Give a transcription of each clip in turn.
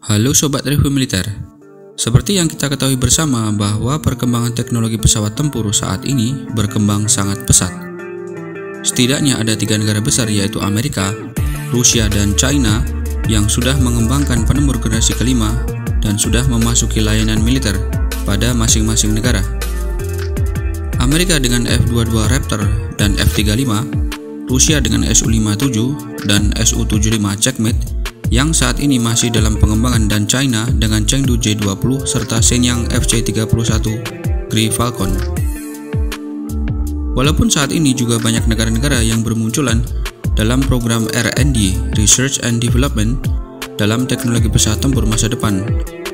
Halo Sobat Review Militer. Seperti yang kita ketahui bersama bahwa perkembangan teknologi pesawat tempur saat ini berkembang sangat pesat. Setidaknya ada 3 negara besar yaitu Amerika, Rusia, dan China yang sudah mengembangkan penempur generasi kelima dan sudah memasuki layanan militer pada masing-masing negara. Amerika dengan F-22 Raptor dan F-35, Rusia dengan Su-57 dan Su-75 Checkmate yang saat ini masih dalam pengembangan, dan China dengan Chengdu J-20 serta Shenyang FC-31 Grey Falcon. Walaupun saat ini juga banyak negara-negara yang bermunculan dalam program R&D (Research and Development) dalam teknologi pesawat tempur masa depan,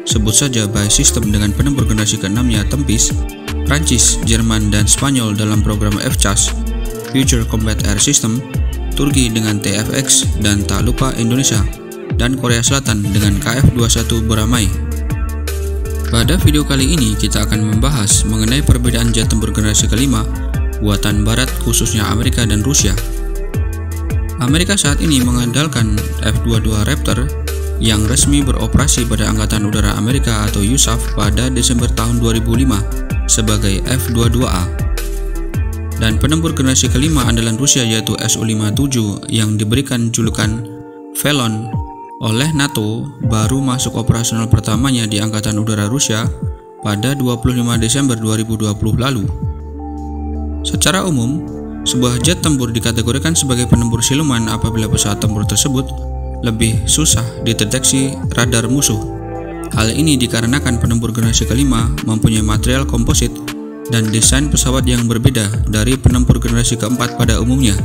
sebut saja by System dengan penempur generasi ke-6-nya Tempest, Prancis, Jerman, dan Spanyol dalam program FCAS (Future Combat Air System), Turki dengan TFX, dan tak lupa Indonesia dan Korea Selatan dengan KF-21 Boramae. Pada video kali ini kita akan membahas mengenai perbedaan jet tempur generasi kelima buatan barat, khususnya Amerika dan Rusia. Amerika saat ini mengandalkan F-22 Raptor yang resmi beroperasi pada Angkatan Udara Amerika atau USAF pada Desember tahun 2005 sebagai F-22A. Dan penempur generasi kelima andalan Rusia yaitu Su-57 yang diberikan julukan Velon oleh NATO baru masuk operasional pertamanya di Angkatan Udara Rusia pada 25 Desember 2020 lalu. Secara umum, sebuah jet tempur dikategorikan sebagai penempur siluman apabila pesawat tempur tersebut lebih susah dideteksi radar musuh. Hal ini dikarenakan penempur generasi kelima mempunyai material komposit dan desain pesawat yang berbeda dari penempur generasi keempat pada umumnya.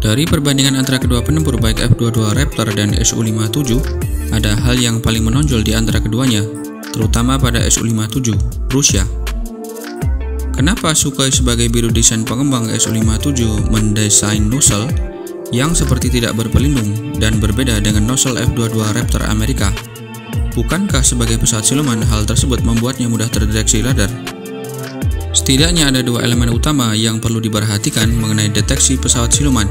Dari perbandingan antara kedua penempur baik F-22 Raptor dan Su-57, ada hal yang paling menonjol di antara keduanya, terutama pada Su-57 Rusia. Kenapa Sukhoi sebagai biro desain pengembang Su-57 mendesain nozzle yang seperti tidak berpelindung dan berbeda dengan nozzle F-22 Raptor Amerika? Bukankah sebagai pesawat siluman hal tersebut membuatnya mudah terdeteksi radar? Setidaknya ada 2 elemen utama yang perlu diperhatikan mengenai deteksi pesawat siluman,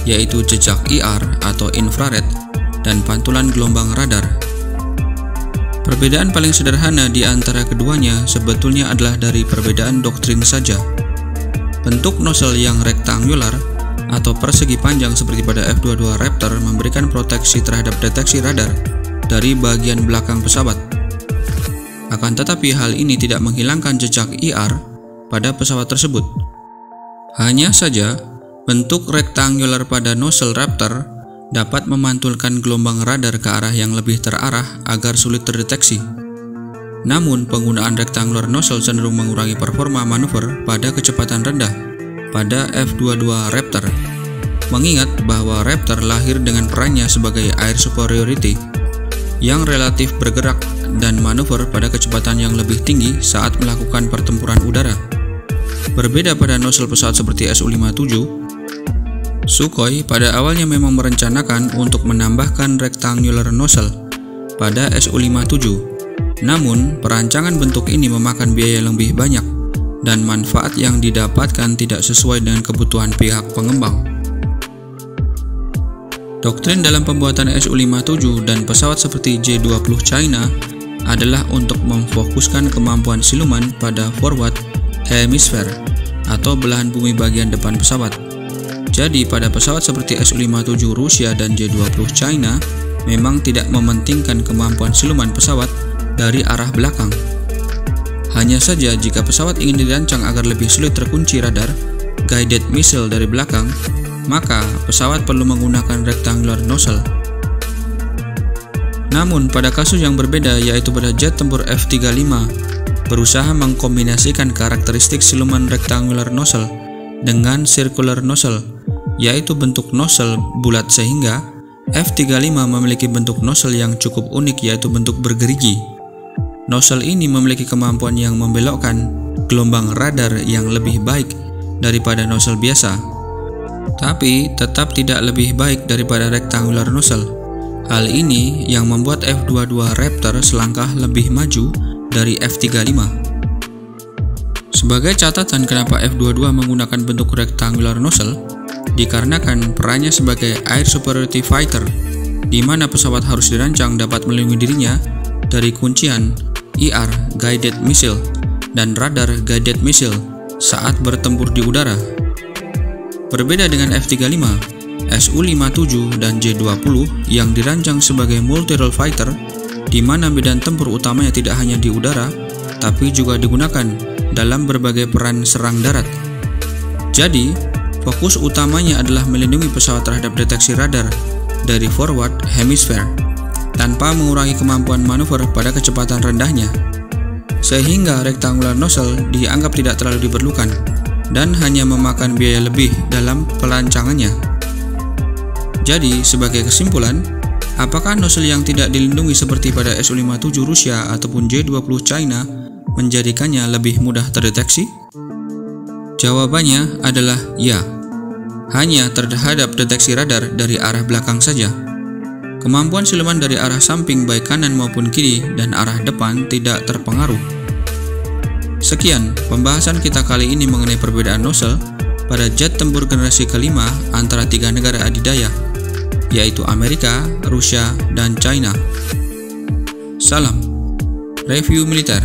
yaitu jejak IR atau infrared dan pantulan gelombang radar. Perbedaan paling sederhana di antara keduanya sebetulnya adalah dari perbedaan doktrin saja. Bentuk nozzle yang rektangular atau persegi panjang seperti pada F-22 Raptor memberikan proteksi terhadap deteksi radar dari bagian belakang pesawat. Akan tetapi hal ini tidak menghilangkan jejak IR pada pesawat tersebut. Hanya saja, bentuk rektangular pada nozzle Raptor dapat memantulkan gelombang radar ke arah yang lebih terarah agar sulit terdeteksi. Namun, penggunaan rektangular nozzle cenderung mengurangi performa manuver pada kecepatan rendah pada F-22 Raptor. Mengingat bahwa Raptor lahir dengan perannya sebagai air superiority yang relatif bergerak dan manuver pada kecepatan yang lebih tinggi saat melakukan pertempuran udara. Berbeda pada nozzle pesawat seperti Su-57, Sukhoi pada awalnya memang merencanakan untuk menambahkan rectangular nozzle pada Su-57. Namun, perancangan bentuk ini memakan biaya yang lebih banyak dan manfaat yang didapatkan tidak sesuai dengan kebutuhan pihak pengembang. Doktrin dalam pembuatan Su-57 dan pesawat seperti J-20 China adalah untuk memfokuskan kemampuan siluman pada forward hemisphere atau belahan bumi bagian depan pesawat. Jadi pada pesawat seperti Su-57 Rusia dan J-20 China memang tidak mementingkan kemampuan siluman pesawat dari arah belakang. Hanya saja jika pesawat ingin dirancang agar lebih sulit terkunci radar guided missile dari belakang, maka pesawat perlu menggunakan rectangular nozzle. Namun pada kasus yang berbeda yaitu pada jet tempur F-35 berusaha mengkombinasikan karakteristik siluman rectangular nozzle dengan circular nozzle, yaitu bentuk nozzle bulat, sehingga F-35 memiliki bentuk nozzle yang cukup unik yaitu bentuk bergerigi. Nozzle ini memiliki kemampuan yang membelokkan gelombang radar yang lebih baik daripada nozzle biasa, tapi tetap tidak lebih baik daripada rectangular nozzle. Hal ini yang membuat F-22 Raptor selangkah lebih maju dari F-35. Sebagai catatan kenapa F-22 menggunakan bentuk rectangular nozzle, dikarenakan perannya sebagai air superiority fighter di mana pesawat harus dirancang dapat melindungi dirinya dari kuncian IR Guided Missile dan Radar Guided Missile saat bertempur di udara. Berbeda dengan F-35, Su-57 dan J-20 yang dirancang sebagai multi-role fighter, di mana medan tempur utamanya tidak hanya di udara, tapi juga digunakan dalam berbagai peran serang darat. Jadi, fokus utamanya adalah melindungi pesawat terhadap deteksi radar dari forward hemisphere, tanpa mengurangi kemampuan manuver pada kecepatan rendahnya, sehingga rectangular nozzle dianggap tidak terlalu diperlukan dan hanya memakan biaya lebih dalam perancangannya. Jadi, sebagai kesimpulan, apakah nozzle yang tidak dilindungi seperti pada Su-57 Rusia ataupun J-20 China menjadikannya lebih mudah terdeteksi? Jawabannya adalah ya, hanya terhadap deteksi radar dari arah belakang saja. Kemampuan siluman dari arah samping baik kanan maupun kiri dan arah depan tidak terpengaruh. Sekian pembahasan kita kali ini mengenai perbedaan nozzle pada jet tempur generasi kelima antara tiga negara adidaya, yaitu Amerika, Rusia, dan China. Salam Review Militer.